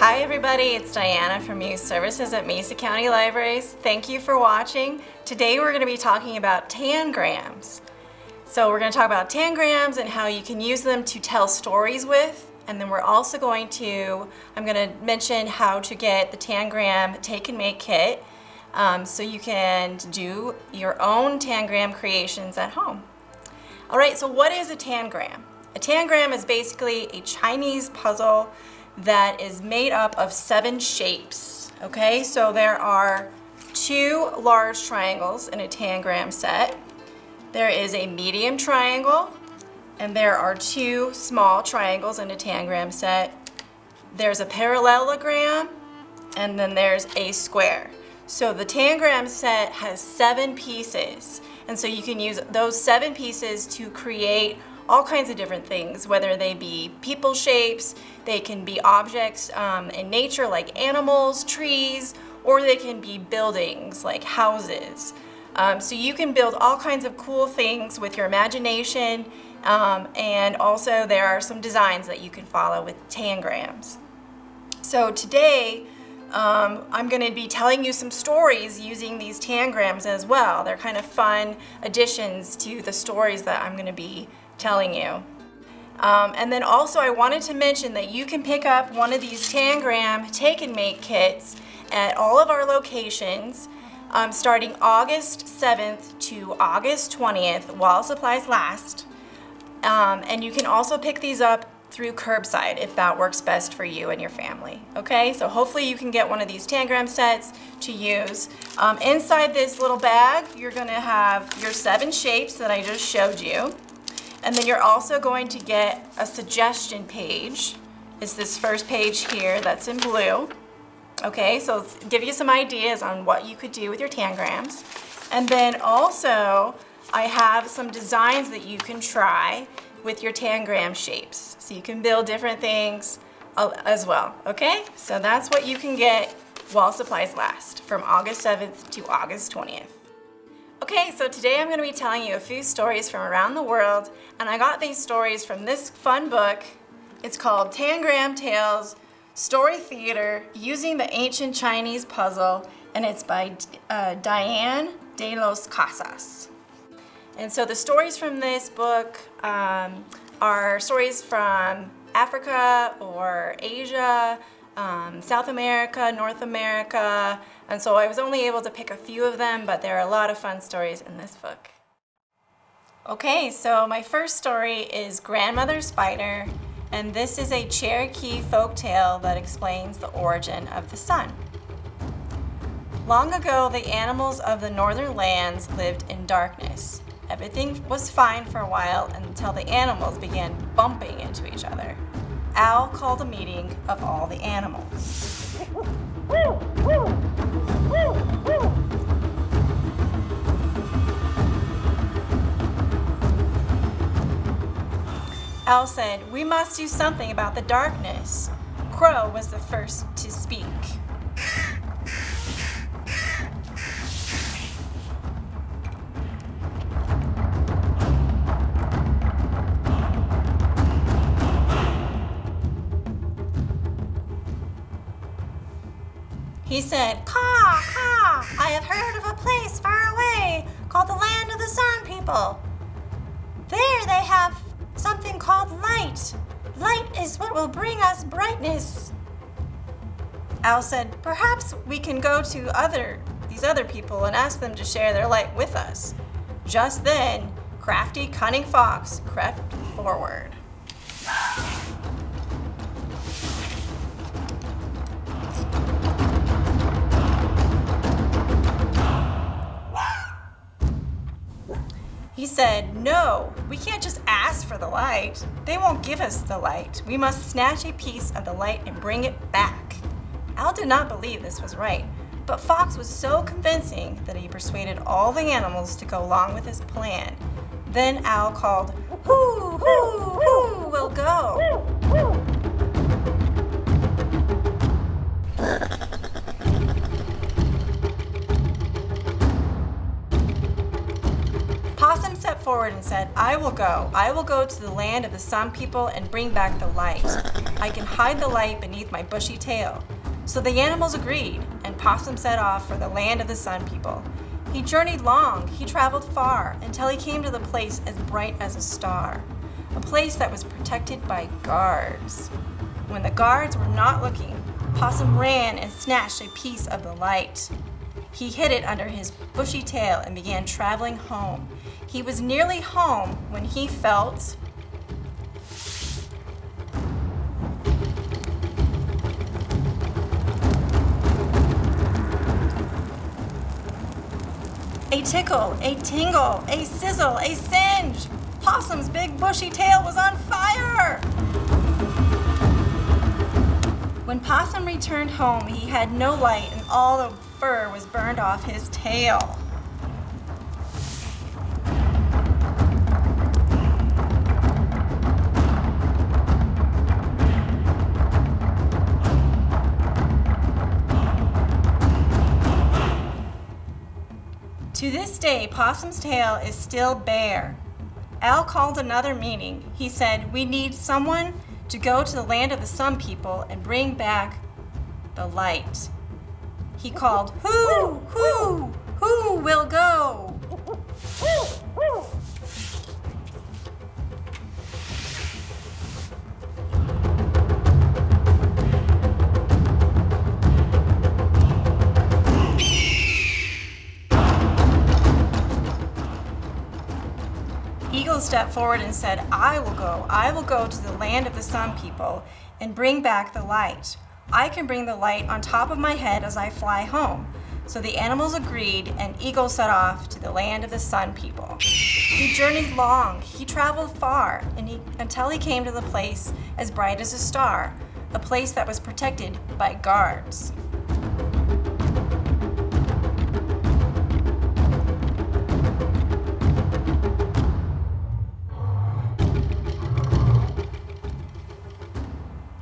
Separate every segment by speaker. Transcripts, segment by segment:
Speaker 1: Hi everybody, it's Diana from Youth Services at Mesa County Libraries. Thank you for watching. Today we're going to be talking about tangrams. So we're going to talk about tangrams and how you can use them to tell stories with. And then we're also I'm going to mention how to get the tangram take and make kit so you can do your own tangram creations at home. Alright, so what is a tangram? A tangram is basically a Chinese puzzle that is made up of 7 shapes. Okay, so there are 2 large triangles in a tangram set. There is a medium triangle, and there are 2 small triangles in a tangram set. There's a parallelogram, and then there's a square. So the tangram set has 7 pieces, and so you can use those 7 pieces to create all kinds of different things, whether they be people shapes, they can be objects in nature like animals, trees, or they can be buildings like houses. So you can build all kinds of cool things with your imagination, and also there are some designs that you can follow with tangrams. So today I'm going to be telling you some stories using these tangrams as well. They're kind of fun additions to the stories that I'm going to be telling you. And then also I wanted to mention that you can pick up one of these tangram take and make kits at all of our locations starting August 7th to August 20th while supplies last. And you can also pick these up through curbside if that works best for you and your family. Okay, so hopefully you can get one of these tangram sets to use. Inside this little bag you're going to have your 7 shapes that I just showed you. And then you're also going to get a suggestion page. It's this first page here that's in blue. Okay, so let's give you some ideas on what you could do with your tangrams. And then also, I have some designs that you can try with your tangram shapes. So you can build different things as well, okay? So that's what you can get while supplies last, from August 7th to August 20th. Okay, so today I'm going to be telling you a few stories from around the world, and I got these stories from this fun book. It's called Tangram Tales, Story Theater, Using the Ancient Chinese Puzzle, and it's by Diane de los Casas. And so the stories from this book are stories from Africa or Asia, South America, North America, and so I was only able to pick a few of them, but there are a lot of fun stories in this book. Okay, so my first story is Grandmother Spider, and this is a Cherokee folk tale that explains the origin of the sun. Long ago, the animals of the northern lands lived in darkness. Everything was fine for a while until the animals began bumping into each other. Owl called a meeting of all the animals. Owl said, "We must do something about the darkness." Crow was the first to speak. He said, "Caw, caw, I have heard of a place far away called the Land of the Sun People. There they have something called light. Light is what will bring us brightness." Owl said, "Perhaps we can go to these other people and ask them to share their light with us." Just then, crafty, cunning Fox crept forward. He said, "No, we can't just ask for the light. They won't give us the light. We must snatch a piece of the light and bring it back." Owl did not believe this was right, but Fox was so convincing that he persuaded all the animals to go along with his plan. Then Owl called, "Who, who will go?" Possum stepped forward and said, I will go to the land of the Sun People and bring back the light. I can hide the light beneath my bushy tail. So the animals agreed, and Possum set off for the land of the Sun People. He journeyed long, he traveled far, until he came to the place as bright as a star, a place that was protected by guards. When the guards were not looking, Possum ran and snatched a piece of the light. He hid it under his bushy tail and began traveling home. He was nearly home when he felt a tickle, a tingle, a sizzle, a singe. Possum's big bushy tail was on fire. When Possum returned home, he had no light and all the fur was burned off his tail. To this day, Possum's tail is still bare. Al called another meeting. He said, we need someone to go to the land of the Sun People and bring back the light. He called, who will go? Eagle stepped forward and said, I will go to the land of the Sun People and bring back the light. I can bring the light on top of my head as I fly home. So the animals agreed, and Eagle set off to the land of the Sun People. He journeyed long, he traveled far, until he came to the place as bright as a star, a place that was protected by guards.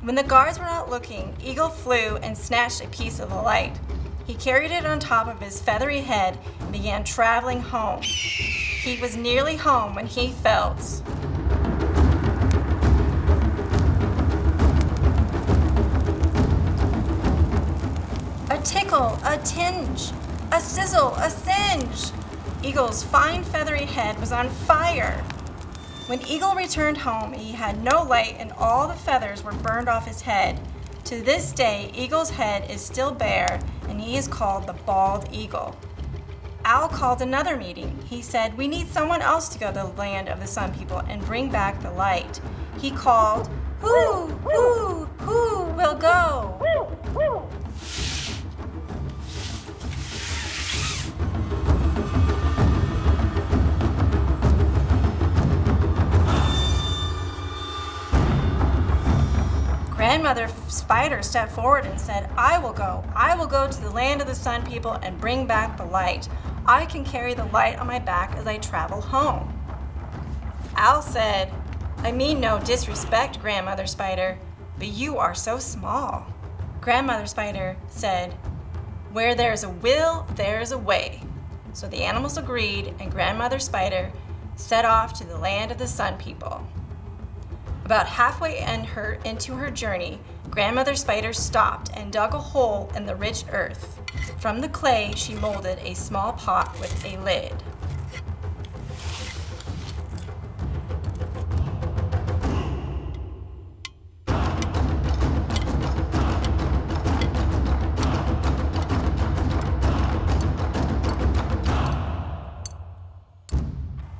Speaker 1: When the guards were not looking, Eagle flew and snatched a piece of the light. He carried it on top of his feathery head and began traveling home. He was nearly home when he felt a tickle, a tinge, a sizzle, a singe. Eagle's fine feathery head was on fire. When Eagle returned home, he had no light and all the feathers were burned off his head. To this day, Eagle's head is still bare and he is called the bald eagle. Owl called another meeting. He said, we need someone else to go to the land of the Sun People and bring back the light. He called, who will go? Grandmother Spider stepped forward and said, I will go to the land of the Sun People and bring back the light. I can carry the light on my back as I travel home. Owl said, I mean no disrespect, Grandmother Spider, but you are so small. Grandmother Spider said, where there's a will, there's a way. So the animals agreed, and Grandmother Spider set off to the land of the Sun People. About halfway into her journey, Grandmother Spider stopped and dug a hole in the rich earth. From the clay, she molded a small pot with a lid.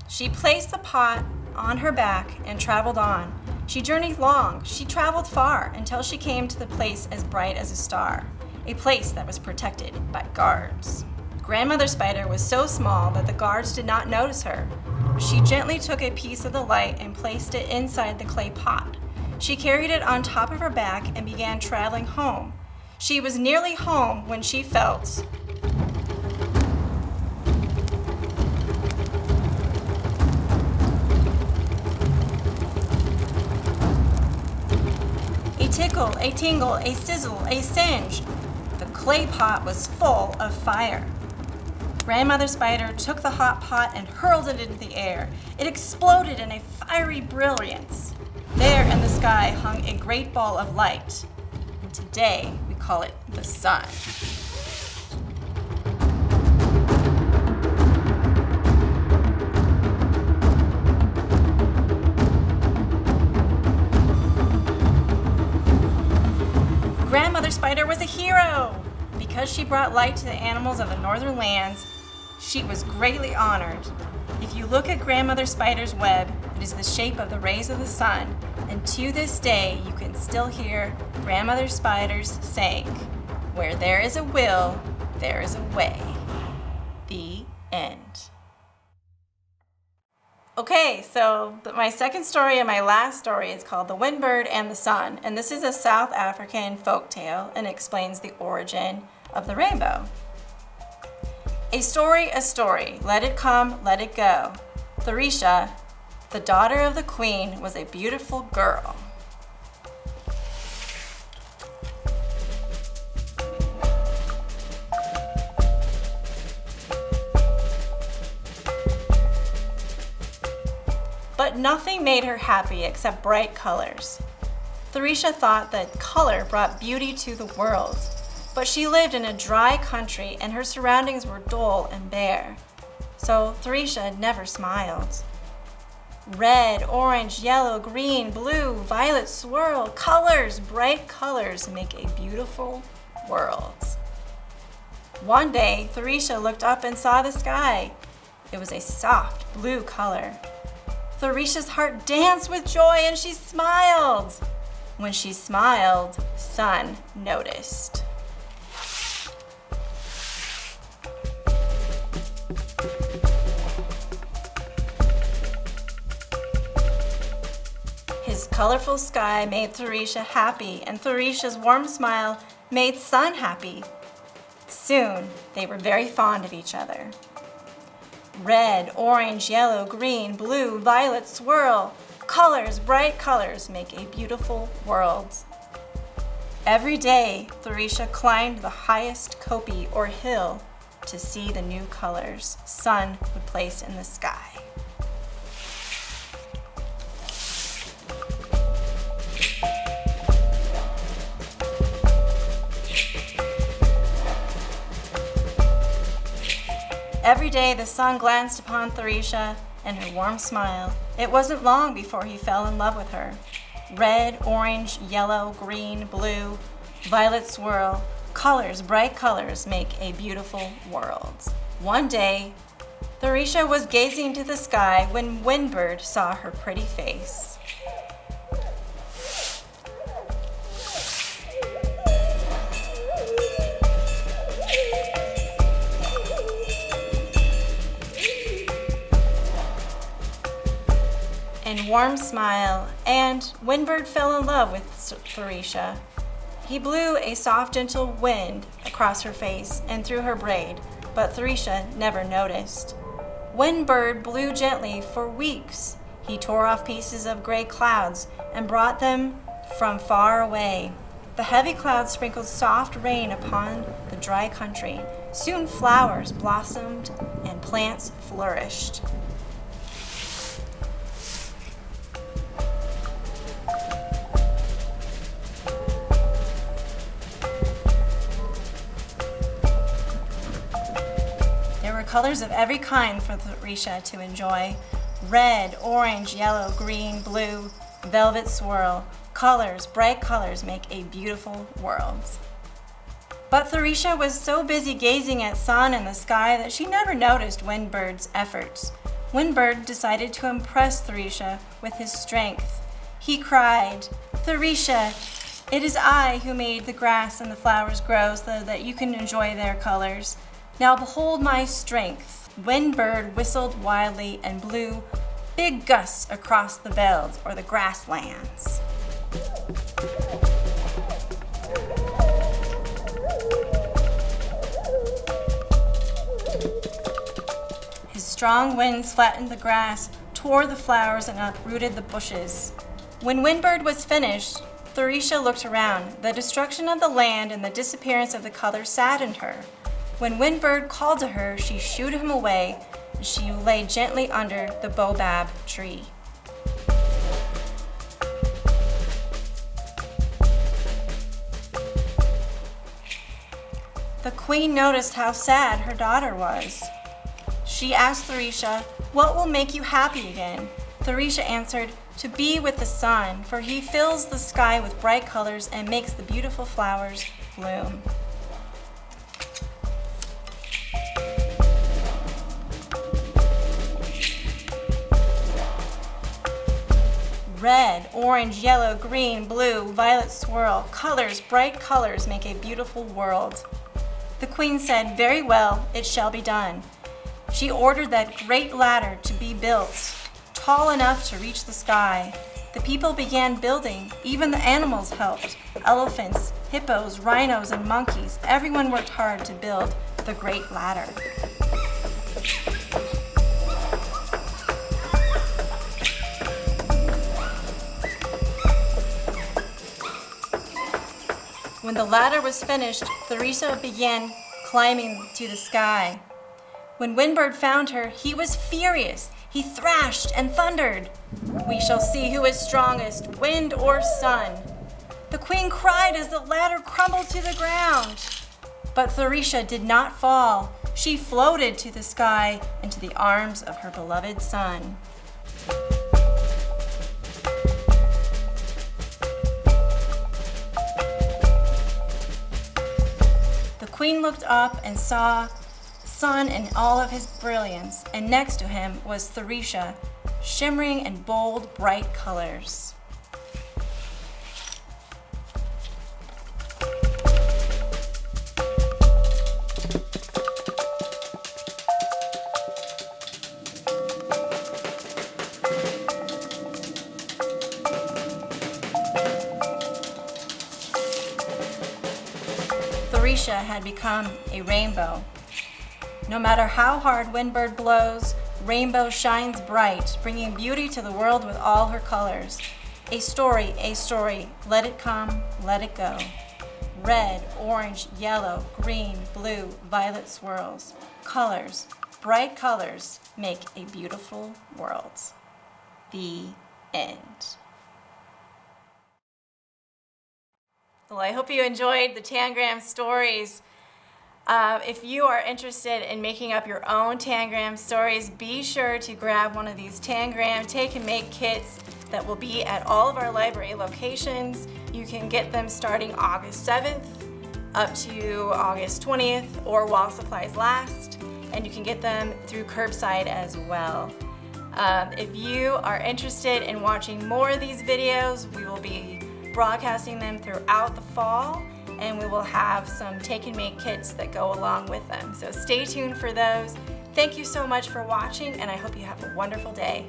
Speaker 1: She placed the pot on her back and traveled on. She journeyed long, she traveled far, until she came to the place as bright as a star, a place that was protected by guards. Grandmother Spider was so small that the guards did not notice her. She gently took a piece of the light and placed it inside the clay pot. She carried it on top of her back and began traveling home. She was nearly home when she felt a tickle, a tingle, a sizzle, a singe. The clay pot was full of fire. Grandmother Spider took the hot pot and hurled it into the air. It exploded in a fiery brilliance. There in the sky hung a great ball of light. And today we call it the sun. Grandmother Spider was a hero! Because she brought light to the animals of the northern lands, she was greatly honored. If you look at Grandmother Spider's web, it is the shape of the rays of the sun, and to this day you can still hear Grandmother Spider's saying, "Where there is a will, there is a way." The end. Okay, so my second story and my last story is called The Windbird and the Sun, and this is a South African folktale and explains the origin of the rainbow. A story, let it come, let it go. Thorisha, the daughter of the queen, was a beautiful girl. But nothing made her happy except bright colors. Thorisha thought that color brought beauty to the world, but she lived in a dry country and her surroundings were dull and bare. So Thorisha never smiled. Red, orange, yellow, green, blue, violet, swirl, colors, bright colors make a beautiful world. One day, Thorisha looked up and saw the sky. It was a soft blue color. Thorisha's heart danced with joy and she smiled. When she smiled, Sun noticed. His colorful sky made Thorisha happy, and Thorisha's warm smile made Sun happy. Soon, they were very fond of each other. Red, orange, yellow, green, blue, violet, swirl. Colors, bright colors make a beautiful world. Every day, Thorisha climbed the highest kopje or hill to see the new colors Sun would place in the sky. Every day the sun glanced upon Thorisha and her warm smile. It wasn't long before he fell in love with her. Red, orange, yellow, green, blue, violet swirl. Colors, bright colors make a beautiful world. One day, Thorisha was gazing to the sky when Windbird saw her pretty face. And warm smile, and Windbird fell in love with Thorisha. He blew a soft, gentle wind across her face and through her braid, but Thorisha never noticed. Windbird blew gently for weeks. He tore off pieces of gray clouds and brought them from far away. The heavy clouds sprinkled soft rain upon the dry country. Soon flowers blossomed and plants flourished. Colors of every kind for Thorisha to enjoy. Red, orange, yellow, green, blue, velvet swirl. Colors, bright colors make a beautiful world. But Thorisha was so busy gazing at Sun and the sky that she never noticed Windbird's efforts. Windbird decided to impress Thorisha with his strength. He cried, "Thorisha, it is I who made the grass and the flowers grow so that you can enjoy their colors. Now behold my strength." Windbird whistled wildly and blew big gusts across the velds or the grasslands. His strong winds flattened the grass, tore the flowers, and uprooted the bushes. When Windbird was finished, Thorisha looked around. The destruction of the land and the disappearance of the color saddened her. When Windbird called to her, she shooed him away, and she lay gently under the baobab tree. The queen noticed how sad her daughter was. She asked Thorisha, "What will make you happy again?" Thorisha answered, "To be with the sun, for he fills the sky with bright colors and makes the beautiful flowers bloom." Red, orange, yellow, green, blue, violet swirl, colors, bright colors make a beautiful world. The queen said, "Very well, it shall be done." She ordered that great ladder to be built, tall enough to reach the sky. The people began building, even the animals helped. Elephants, hippos, rhinos, and monkeys, everyone worked hard to build the great ladder. When the ladder was finished, Thorisha began climbing to the sky. When Windbird found her, he was furious. He thrashed and thundered, "We shall see who is strongest, wind or sun." The queen cried as the ladder crumbled to the ground. But Thorisha did not fall. She floated to the sky and to the arms of her beloved son. The queen looked up and saw the sun in all of his brilliance, and next to him was Thorisha, shimmering in bold, bright colors. Thorisha had become a rainbow. No matter how hard Windbird blows, Rainbow shines bright, bringing beauty to the world with all her colors. A story, let it come, let it go. Red, orange, yellow, green, blue, violet swirls. Colors, bright colors, make a beautiful world. The end. Well, I hope you enjoyed the Tangram stories. If you are interested in making up your own Tangram stories, be sure to grab one of these Tangram Take and Make kits that will be at all of our library locations. You can get them starting August 7th up to August 20th or while supplies last, and you can get them through curbside as well. If you are interested in watching more of these videos, we will be broadcasting them throughout the fall, and we will have some take and make kits that go along with them. So stay tuned for those. Thank you so much for watching, and I hope you have a wonderful day.